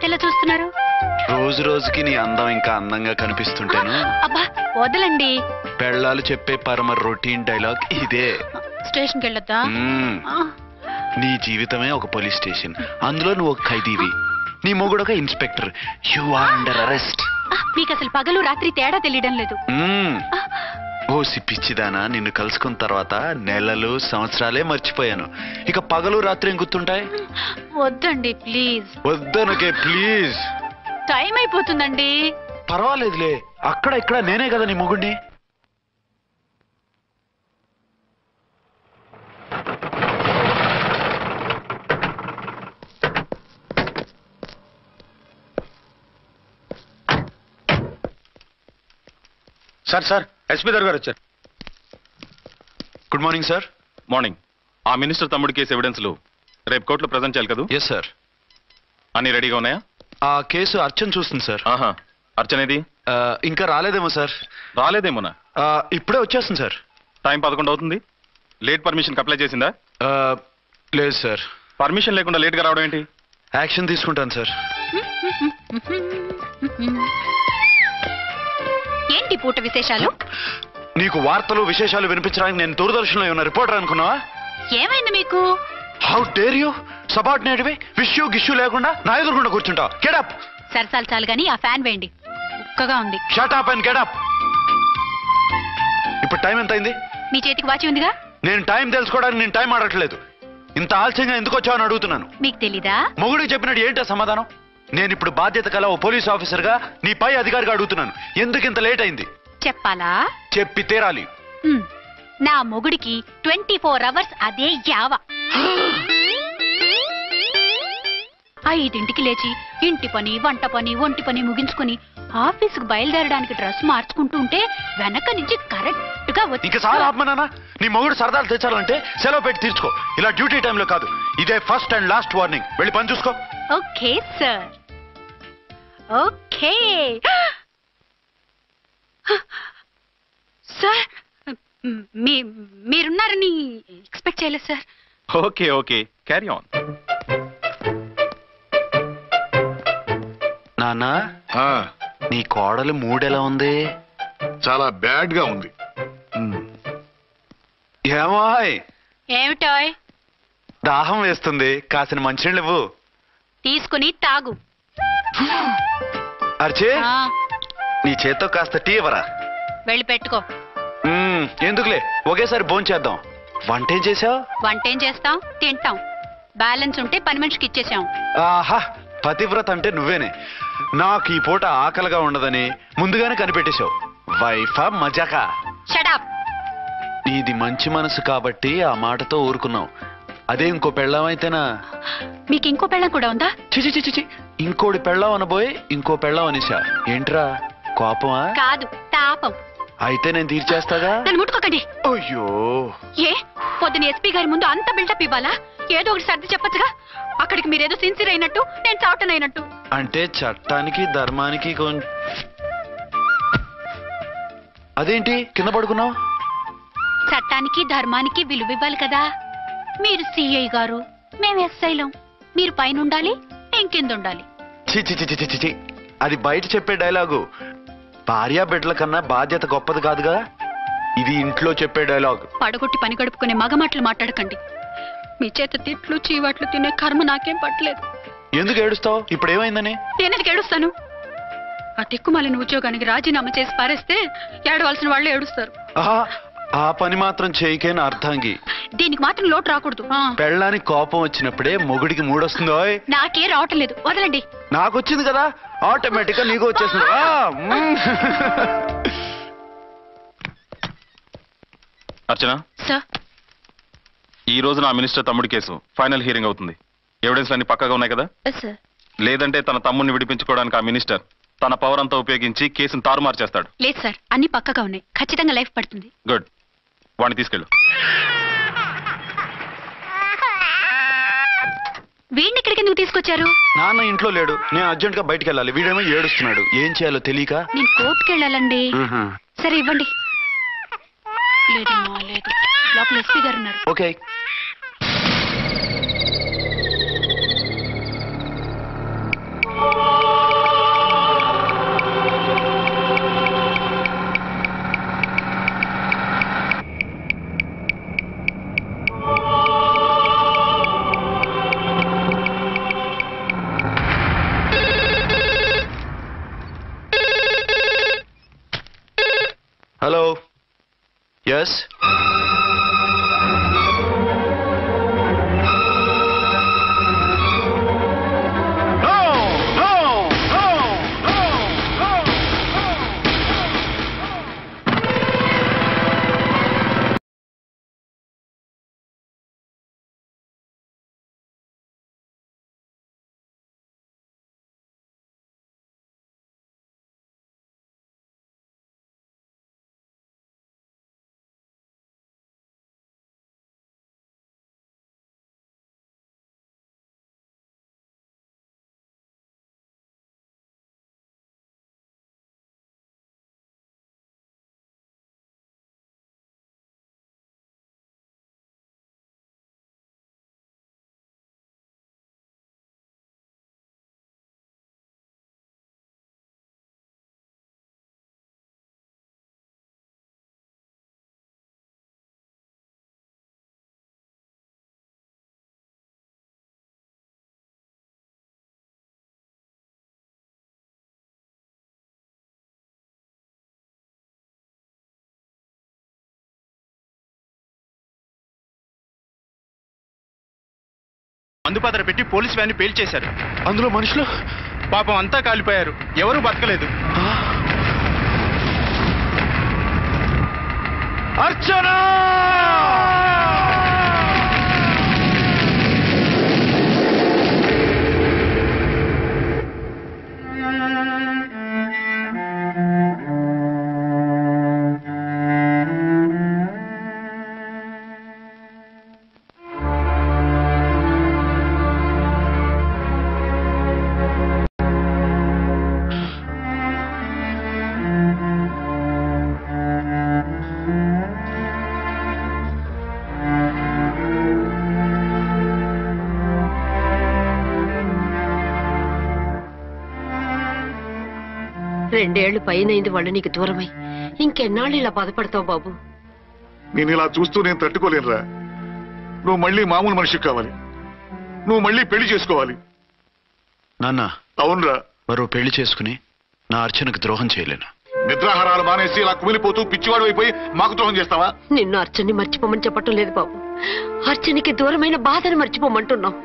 ఏంటలా చూస్తున్నారు? రోజు రోజుకి నీ అందం ఇంకా అందంగా కనిపిస్తుంటాను. అబ్బా వదలండి. పెళ్ళాలు చెప్పే పరమ రొటీన్ డైలాగ్ ఇదే. స్టేషన్కి వెళ్ళొద్దా? నీ జీవితమే ఒక పోలీస్ స్టేషన్, అందులో నువ్వు ఒక ఖైదీవి, నీ మొగుడు ఒక inspector. You are under arrest. మీకు అసలు పగలు రాత్రి తేడా తెలియడం లేదు. ఓ సిప్పిచ్చిదానా, నిన్ను కలుసుకున్న తర్వాత నెలలు సంవత్సరాలే మర్చిపోయాను. ఇక పగలు రాత్రి ఏం గుర్తుంటాయి? వద్దండి ప్లీజ్. వద్దనకే ప్లీజ్. టైం అయిపోతుందండి. పర్వాలేదులే, అక్కడ ఇక్కడ నేనే కదా నీ మొగుడిని. సార్ సార్ ఎస్పీ గారు వచ్చారు. Good morning sir. మార్నింగ్. ఆ మినిస్టర్ తమ్ముడి కేసు ఎవిడెన్స్లు రేపు కోర్టులో ప్రజెంట్ చేయాలి కదా? Yes sir. అన్ని రెడీగా ఉన్నాయా? ఆ కేసు అర్చన్ చూస్తుంది సార్. ఆహా, అర్చనేది? ఇంకా రాలేదేమో సార్. రాలేదేమోనా? ఇప్పుడే వచ్చేస్తుంది సార్. టైం 11 అవుతుంది. లేట్ పర్మిషన్ అప్లై చేసిందా? లేదు సార్. పర్మిషన్ లేకుండా లేట్ గా రావడం ఏంటి? యాక్షన్ తీసుకుంటాను సార్. ఏంటి పూట విశేషాలు? నీకు వార్తలు విశేషాలు వినిపించడానికి నేను దూరదర్శన్లో ఉన్న రిపోర్టర్ అనుకున్నావా? ఏమైంది మీకు? How dare you? సబార్డినేట్వి విష్యూ గిష్యూ లేకుండా నా ఎదురుకుండా కూర్చుంటావు. Get up. సరసాలు చాలు గానీ ఆ ఫ్యాన్ వేయండి, ఉక్కగా ఉంది. Shut up and get up. ఇప్పుడు టైం ఎంత అయింది? మీ చేతికి వాచి ఉందిగా. నేను టైం తెలుసుకోవడానికి నేను టైం ఆడట్లేదు. ఇంత ఆలస్యంగా ఎందుకు వచ్చావని అడుగుతున్నాను. మీకు తెలీదా? మొగుడికి చెప్పినట్టు ఏంటో సమాధానం? నేను ఇప్పుడు బాధ్యత కల ఓ పోలీస్ ఆఫీసర్ గా నీ పై అధికారిగా అడుగుతున్నాను, ఎందుకు ఇంత లేట్ అయింది? చెప్పాలా? చెప్పి తీరాలి. నా మొగుడికి 24 అవర్స్ అదే యావ. 5ంటికి లేచి ఇంటి పని, వంట పని, ఒంటి పని ముగించుకుని ఆఫీసుకు బయలుదేరడానికి డ్రెస్ మార్చుకుంటూ ఉంటే వెనక నుంచి కరెక్ట్ గా వచ్చి. ఇంకా సార్ ఆత్మనానా, నీ మొగుడు సరదాలు తెచ్చాలంటే సెలవు పెట్టి తీర్చుకో. ఇలా డ్యూటీ టైంలో కాదు. ఇదే ఫస్ట్ అండ్ లాస్ట్ వార్నింగ్. వెళ్ళి పని చూసుకో. Okay sir. Okay sir. మీరున్నారని ఎక్స్పెక్ట్ చేయలేదు sir. Okay okay, carry on. నాన్న, నీ కోడలు మూడెలా ఉంది? చాలా బ్యాడ్ గా ఉంది. ఏమాయ్? ఏమిటాయ్? దాహం వేస్తుంది, కాసిన మంచినీళ్ళు ఇవ్వు. తీసుకుని తాగు. అర్చే, నీ చేత్తో కాస్త టీ ఇవ్వరా? వెళ్ళి పెట్టుకో. ఎందుకులే, ఒకేసారి భోంచేద్దాం. వంటేం చేసావు? వంటేం చేస్తాం, తింటాం. బ్యాలెన్స్ ఉంటే పని మనిషికి ఇచ్చేసాం. ఆహా, పతివ్రత అంటే నువ్వేనే. నాకు ఈ పూట ఆకలిగా ఉండదని ముందుగానే కనిపెట్టేశావు. వైఫా మజాకా? షడప్. నీది మంచి మనసు కాబట్టి ఆ మాటతో ఊరుకున్నావు. అదే ఇంకో పెళ్ళాం అయితేనా? మీకు ఇంకో పెళ్ళం కూడా ఉందా? చిచి చిచి చి, ఇంకోటి పెళ్ళాం అనబోయి ఇంకో పెళ్ళాం అనేసా. ఏంట్రా, కోపమా? కాదు, తాపం. అయితే నేను తీర్చేస్తాగా. నన్ను ముట్టుకోకండి. అయ్యో, ఏ పొద్దున ఎస్పీ గారి ముందు అంత బిల్డప్ ఇవ్వాలా? ఏదో ఒకటి సర్ది చెప్పచ్చుగా. అక్కడికి మీరేదో సిన్సియర్ అయినట్టు, నేను చావటన్ అయినట్టు. అంటే చట్టానికి ధర్మానికి అదేంటి కింద పడుకున్నావు? చట్టానికి ధర్మానికి విలువ ఇవ్వాలి కదా. మీరు సిఐ గారు, మేము ఎస్ఐలం. మీరు పైన ఉండాలి, నేను కింద ఉండాలి. చిచి చిచి చిచి చి, అది బయట చెప్పే డైలాగు. భార్యా బిడ్డల కన్నా బాధ్యత గొప్పది కాదుగా. ఇది ఇంట్లో చెప్పే డైలాగ్. పడగొట్టి పని గడుపుకునే మగమాటలు మాట్లాడకండి. మీ చేత తిట్లు చీవాట్లు తినే కర్మ నాకేం పట్టలేదు. ఎందుకు ఏడుస్తావు? ఇప్పుడు ఏమైందని? నేనెందుకు ఏడుస్తాను? ఆ తిక్కుమాలిన ఉద్యోగానికి రాజీనామా చేసి పారేస్తే ఏడవలసిన వాళ్ళే ఏడుస్తారు. ఆ పని మాత్రం చేయకేన అర్థంగి. దీనికి మాత్రం లోటు రాకూడదు. పెళ్ళానికి కోపం వచ్చినప్పుడే మొగుడికి మూడొస్తుందో? నాకే రావటం లేదు, వదలండి. నాకు వచ్చింది కదా, ఆటోమేటిక్ గా నీకు వచ్చేసింది. అర్చన సార్, ఈ రోజు నా మినిస్టర్ తమ్ముడి కేసు ఫైనల్ హియరింగ్ అవుతుంది. ఎవిడెన్స్ అన్ని పక్కగా ఉన్నాయి కదా? సార్. లేదంటే తన తమ్ముడిని విడిపించుకోవడానికి ఆ మినిస్టర్ తన పవర్ అంతా ఉపయోగించి కేసును తారుమారు చేస్తాడు. లేదు సార్, అన్ని పక్కగా ఉన్నాయి. ఖచ్చితంగా లైఫ్ పడుతుంది. గుడ్, వాడిని తీసుకెళ్ళు. వీడిని ఇక్కడికి ఎందుకు తీసుకొచ్చారు? నాన్న ఇంట్లో లేడు, నేను అర్జెంట్ గా బయటికి వెళ్ళాలి. వీడేమో ఏడుస్తున్నాడు, ఏం చేయాలో తెలియక. నేను కోర్టుకి వెళ్ళాలండి. సరే ఇవ్వండి. లేదమ్మా, లేదు. లోపల ఎస్పీ గారు ఉన్నారు. ఓకే. ఎస్ మందుపాత్ర పెట్టి పోలీసు వ్యాన్ని పేల్చేశారు. అందులో మనుషులు పాపం అంతా కాలిపోయారు. ఎవరూ బతకలేదు. అర్చనా! రెండేళ్లు పైనైంది వాళ్ళు నీకు దూరమై. ఇంకెన్నాళ్ళు ఇలా బాధపడతావు బాబు? నేను ఇలా చూస్తూ నేను తట్టుకోలేనురా. నువ్వు మళ్ళీ మామూలు మనిషి కావాలి. నువ్వు మళ్ళీ పెళ్లి చేసుకోవాలి. నాన్న, అవునరా. మరో పెళ్లి చేసుకుని నా అర్చనకు ద్రోహం చేయలేను. నిద్రాహారాలు మానేసి ఇలా కుమిలిపోతూ పిచ్చివాడు అయిపోయి మాకు ద్రోహం చేస్తావా? నిన్ను అర్చన్ని మర్చిపోమని చెప్పటం లేదు బాబు. అర్చనికి దూరమైన బాధను మర్చిపోమంటున్నావు.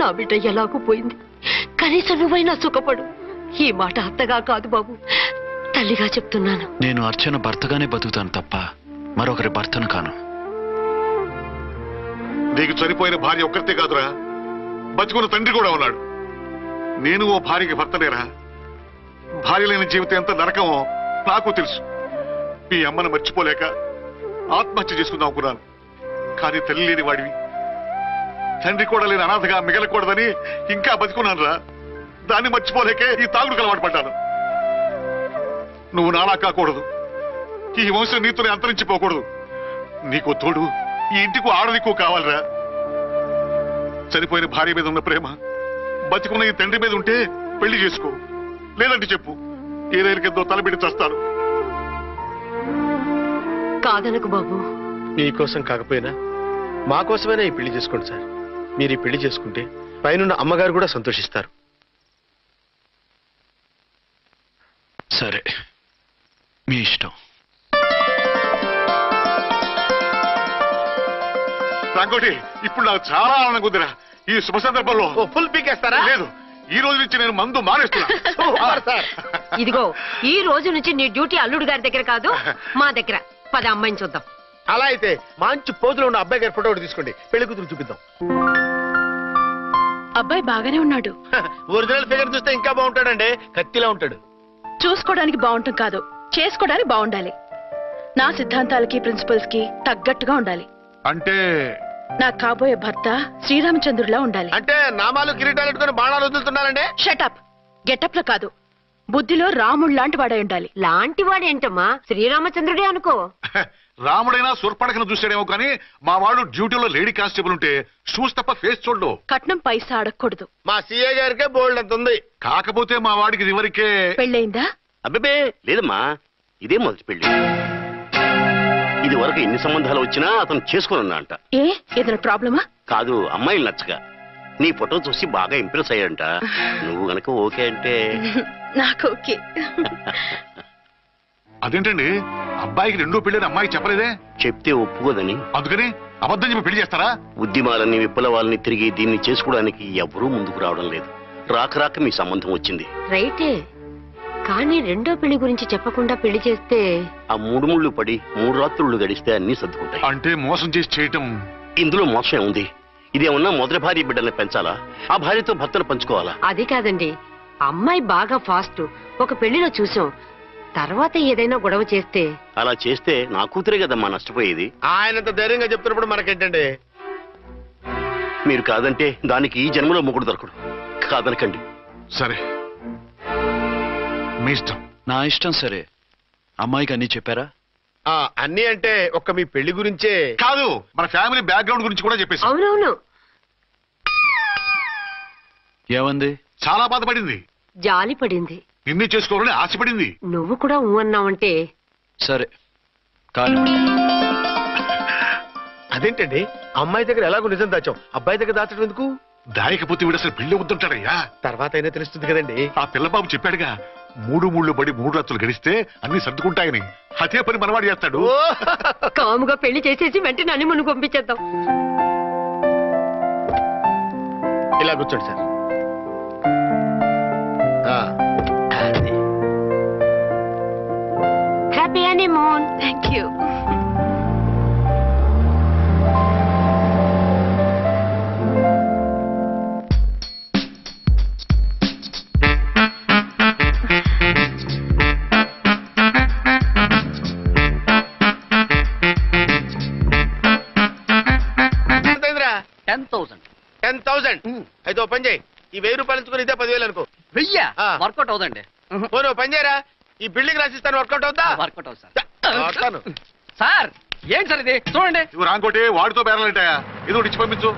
నా బిడ్డ ఎలాగూ పోయింది, కనీసం నువ్వైనా సుఖపడు. ఈ మాట అత్తగా కాదు బాబు, తల్లిగా చెప్తున్నాను. నేను అర్చన భర్తగానే బతుకుతాను తప్ప మరొకరి భర్తను కాను. నీకు చనిపోయిన భార్య ఒక్కరితే కాదురా, బతుకున్న తండ్రి కూడా ఉన్నాడు. నేను ఓ భార్యకి భర్తలేరా. భార్య లేని జీవితం ఎంత నరకమో నాకు తెలుసు. మీ అమ్మను మర్చిపోలేక ఆత్మహత్య చేసుకుందాం అనుకున్నాను. కానీ తల్లి లేని వాడివి, తండ్రి కూడా లేని అనాథగా మిగలకూడదని ఇంకా బతుకున్నాను రా. దాన్ని మర్చిపోలేకే ఈ తాగుడుకు అలవాటు పడ్డాను. నువ్వు నాలా కాకూడదు. ఈ వంశం నీతోనే అంతరించిపోకూడదు. నీకు తోడు ఈ ఇంటికి ఆడదికు కావాలిరా. చనిపోయిన భార్య మీద ఉన్న ప్రేమ బతికున్న ఈ తండ్రి మీద ఉంటే పెళ్లి చేసుకో. లేదంటే చెప్పు, ఏదైనా తలబెట్టి చేస్తాను. కాదనకు బాబు. మీకోసం కాకపోయినా మా కోసమైనా ఈ పెళ్లి చేసుకోండి సార్. మీరు ఈ పెళ్లి చేసుకుంటే పైనున్న అమ్మగారు కూడా సంతోషిస్తారు. సరే, మీ ఇష్టం. రంగోటి, ఇప్పుడు నాకు చాలా ఆనందంగా ఉందిరా. ఈ శుభ సందర్భంలో ఫుల్ పీకేస్తారా? లేదు, ఈ రోజు నుంచి నేను మందు మానేస్తున్నా. ఇదిగో, ఈ రోజు నుంచి నీ డ్యూటీ అల్లుడు గారి దగ్గర కాదు, మా దగ్గర. పద అమ్మాయిని చూద్దాం. అలా అయితే మంచి పోజులో ఉన్న అబ్బాయి గారి ఫోటో ఒకటి తీసుకోండి, పెళ్లి కూతురు చూపిద్దాం. అబ్బాయి బాగానే ఉన్నాడు. ఒరిజినల్ ఫిగర్ చూస్తే ఇంకా బాగుంటాడండి. కత్తిలా ఉంటాడు. చూసుకోవడానికి బాగుంటాం కాదు, చేసుకోవడానికి బాగుండాలి. నా సిద్ధాంతాలకి ప్రిన్సిపల్స్ కి తగ్గట్టుగా ఉండాలి. అంటే నా కాబోయే భర్త శ్రీరామచంద్రులా ఉండాలి. అంటే నామాలు కిరీటాలు పెట్టుకుని బాణాలు వదులుతున్నారండి. షటప్. గెటప్ లో కాదు, బుద్ధిలో రాముడు లాంటి వాడై ఉండాలి. లాంటి వాడేంటమ్మా, శ్రీరామచంద్రుడే అనుకో. రాముడైనా సుర్పడకను చూసాడేమో కానీ మా వాడు డ్యూటీలో లేడీ కానిస్టేబుల్ ఉంటే షూస్ తప్ప ఫేస్ చూడడు. కట్నం పైసా అడగకూడదు. మా సీఏ గారికే బోల్డ్ అంత ఉంది. కాకపోతే మా వాడికి ఇదివరకే పెళ్ళయిందా? అబ్బే లేదమ్మా, ఇదే మొదటి పెళ్లి. ఇది వరకు ఎన్ని సంబంధాలు వచ్చినా అతను చేసుకున్నా అంట. ఏ ఏదైనా ప్రాబ్లమా? కాదు, అమ్మాయిలు నచ్చగా నీ ఫోటో చూసి బాగా ఇంప్రెస్ అయ్యాడంట. నువ్వు గనక ఓకే అంటే నాకు ఓకే. అదేంటండి, అబ్బాయికి రెండో పెళ్ళని అమ్మాయికి చెప్పలేదే? చెప్తే ఒప్పుకోదని. అందుకని అబద్ధం చెప్పి పెళ్లి చేస్తారా? ఉద్యమాలని విప్లవాలని తిరిగి దీన్ని చేసుకోవడానికి ఎవరూ ముందుకు రావడం లేదు. రాక మీ సంబంధం వచ్చింది. రైటే, కానీ రెండో పెళ్లి గురించి చెప్పకుండా పెళ్లి చేస్తే ఆ 3 ముళ్ళు పడి 3 రాత్రులు గడిస్తే అన్ని సర్దుకుంటాయి. అంటే మోసం చేసి చేయటం. ఇందులో మోసం ఉంది. ఇదేమన్నా మొదటి భార్య బిడ్డల్ని పెంచాలా? ఆ భార్యతో భర్తను పంచుకోవాలా? అది కాదండి, అమ్మాయి బాగా ఫాస్ట్. ఒక పెళ్లిలో చూసాం, తర్వాత ఏదైనా గొడవ చేస్తే. అలా చేస్తే నా కూతురే కదమ్మా నష్టపోయేది. ఆయనంత ధైర్యంగా చెప్తున్నప్పుడు మనకేంటండి? మీరు కాదంటే దానికి ఈ జన్మలో మొగుడు దొరకడు. కాదనకండి. సరే, మీ ఇష్టం. నా ఇష్టం. సరే, అమ్మాయికి అన్ని చెప్పారా? అన్ని అంటే ఒక్క మీ పెళ్లి గురించే కాదు, మన ఫ్యామిలీ బ్యాక్గ్రౌండ్ గురించి కూడా చెప్పేసి. అవునవును, ఏమంది? చాలా బాధపడింది, జాలి పడింది, నిన్నే చేసుకోవాలని ఆశపడింది. నువ్వు కూడా ఊ అన్నావంటే. సరే కానీ అదేంటండి, అమ్మాయి దగ్గర ఎలాగో నిజం దాచాం, అబ్బాయి దగ్గర దాచడం ఎందుకు? దాయకపోతే వీడు అసలు పెళ్లి వద్దంటాడయ్యా. తర్వాత అయినా తెలుస్తుంది కదండి. ఆ పిల్లబాబు చెప్పాడుగా, 3 ముళ్ళు పడి 3 రాత్రులు గడిస్తే అన్ని సర్దుకుంటాయని. అదే పని మనవాడు చేస్తాడు. కాముగా పెళ్లి చేసేసి వెంటనే అని మును పంపించేద్దాం. ఇలా కూర్చోండి సార్. అది. Happy honeymoon. Thank you. ఎంతైందిరా? 10,000. 10,000. అయితే ఓ పని చేయి, ఈ 1000 రూపాయలు ఎంచుకుని ఇదే 10,000 అనుకో. 1000 ఆ. వర్కౌట్ అవుదండి. పోను పని చేయరా, ఈ బిల్డింగ్ రాసిస్తాను, వర్కౌట్ అవుతా? వర్కౌట్ అవుతుంది సార్. వస్తాను. సార్ ఏంటి సార్ ఇది? చూడండి. ఇవి రాంకోటి వాడితో బేరాలంటాయా? ఏదో ఒకటి ఇచ్చి పంపించు.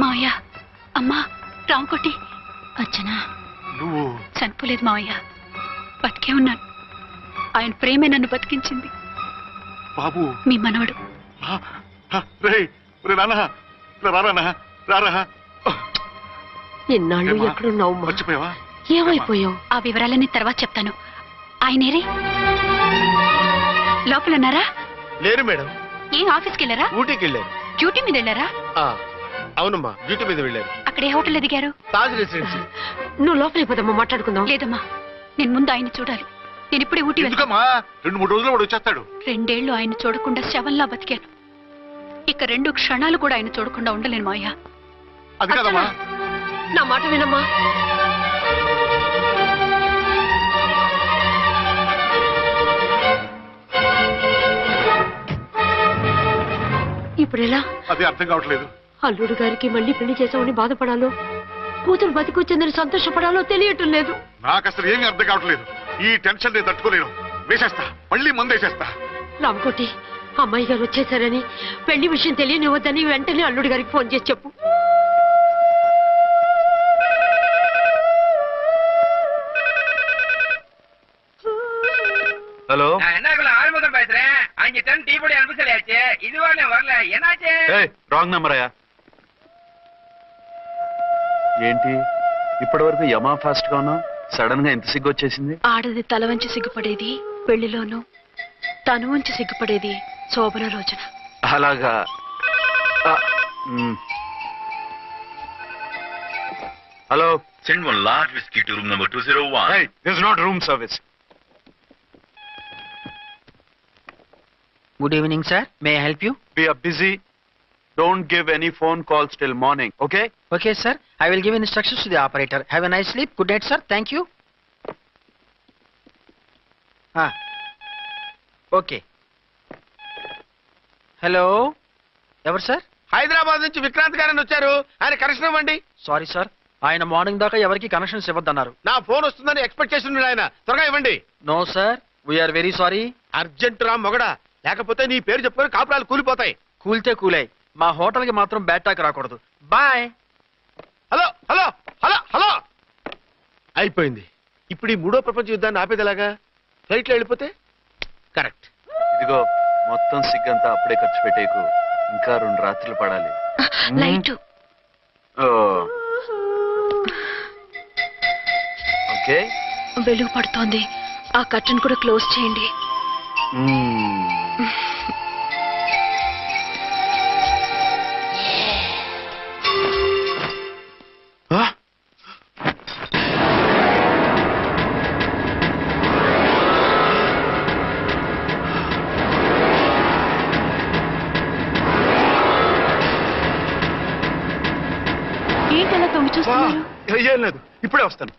మావయ్య, అమ్మా, రాంకోటి. అచ్చనా, నువ్వు చనిపోలేదు మావయ్య, బతికే ఉన్నాను. ఆయన ప్రేమే నన్ను బతికించింది. బాబు, మీ మనవడు. రారా. ఇన్నాళ్ళు ఏమ్మా? ఎక్కడున్నావు? మర్చిపోయావా? ఏమైపోయావు? ఆ వివరాలన్నీ తర్వాత చెప్తాను. ఆయనేరి లోపలన్నారా? లేరు మేడం, ఏం ఆఫీస్కి వెళ్ళారా? ఊటీకి వెళ్ళారు. డ్యూటీ మీద వెళ్ళారా? అవునమ్మా, డ్యూటీ మీద వెళ్ళారు. అక్కడ ఏ హోటల్ ఎదిగారు? తాజ్ రెసిడెన్సీ. నువ్వు లోపలికి పోదమ్మా, మాట్లాడుకుందాం. లేదమ్మా, నేను ముందు ఆయన్ని చూడాలి. నేను ఇప్పుడే ఊటీ వెళ్తాను. ఎందుకమ్మా? 2-3 రోజుల్లో వాడు వచ్చేస్తాడు. 2 ఏళ్లు ఆయన చూడకుండా శవంలా బతికాను. ఇక 2 క్షణాలు కూడా ఆయన చూడకుండా ఉండలేను మాయా. అది కదమ్మా. నా మాట వినమ్మా. ఇప్పుడెలా? అది అర్థం కావట్లేదు. అల్లుడు గారికి మళ్ళీ పెళ్లి చేసామని బాధపడాలో, కూతురు బతికొచ్చిందని సంతోషపడాలో తెలియటం లేదు. నాకు అసలు ఏమీ అర్థం కావట్లేదు. ఈ టెన్షన్ నేను తట్టుకోలేను. వేసేస్తా, మళ్ళీ మందేసేస్తా. రామకోటి, అమ్మాయి గారు వచ్చేసారని, పెళ్లి విషయం తెలియనివ్వద్దని వెంటనే అల్లుడి గారికి ఫోన్ చేసి చెప్పు. ஹலோ, ஆறுமுகம் பேசுறேன். அங்க டீ பொடி அனுப்ப சொல்லியாச்சு. இது வரல. என்னாச்சு? రాంగ్ నెంబర్ అయ్యా. ఏంటి ఇప్పటి వరకు యమా ఫాస్ట్ గా ఉన్నావు, సడన్ గా ఎంత సిగ్గు వచ్చేసింది? ఆడది తల వంచి సిగ్గుపడేది పెళ్లిలోనూ, తను వంచి సిగ్గుపడేది శోభన రోజున. అలాగా. Hello, Send one large whiskey to room number 201. hey, this is not room service. Good evening, sir. May I help you? We are busy. Don't give any phone calls till morning, okay? Okay, sir. I will give instructions to the operator. Have a nice sleep. Good night, sir. Thank you. Okay. Hello. Ever, sir? Hyderabad నుంచి విక్రాంత్ గారని వచ్చారు, ఆయన connection ఇవ్వండి. Sorry, sir. ఆయన morning దాకా ఎవరికి connections ఇవ్వద్దన్నారు. నా phone వస్తుందని ఎక్స్పెక్ట్ చేస్తున్నాడు ఆయన. త్వరగా ఇవ్వండి. No sir, we are very sorry. Urgent రా మొగడా, లేకపోతే నీ పేరు చెప్పుకొని కాపురాలు కూలిపోతాయి. కూల్తే కూలాయి, మా హోటల్ కి మాత్రం బ్యాడ్ టాక్ రాకూడదు. Bye. Hello hello hello hello. అయిపోయింది. ఇప్పుడు ఈ 3వ ప్రపంచ యుద్ధాన్ని ఆపేది ఎలాగా? ఫ్లైట్లో వెళ్ళిపోతే కరెక్ట్. ఇదిగో మొత్తం సిగ్గంతా అప్పుడే ఖర్చు పెట్టేకు, ఇంకా 2 రాత్రులు పడాలి. లైట్ ఓకే, వెలుగు పడుతోంది. ఆ కర్టన్ కూడా క్లోజ్ చేయండి. ఏంటలా తొంగి చూస్తున్నారు? ఏం లేదు, ఇప్పుడే వస్తాను.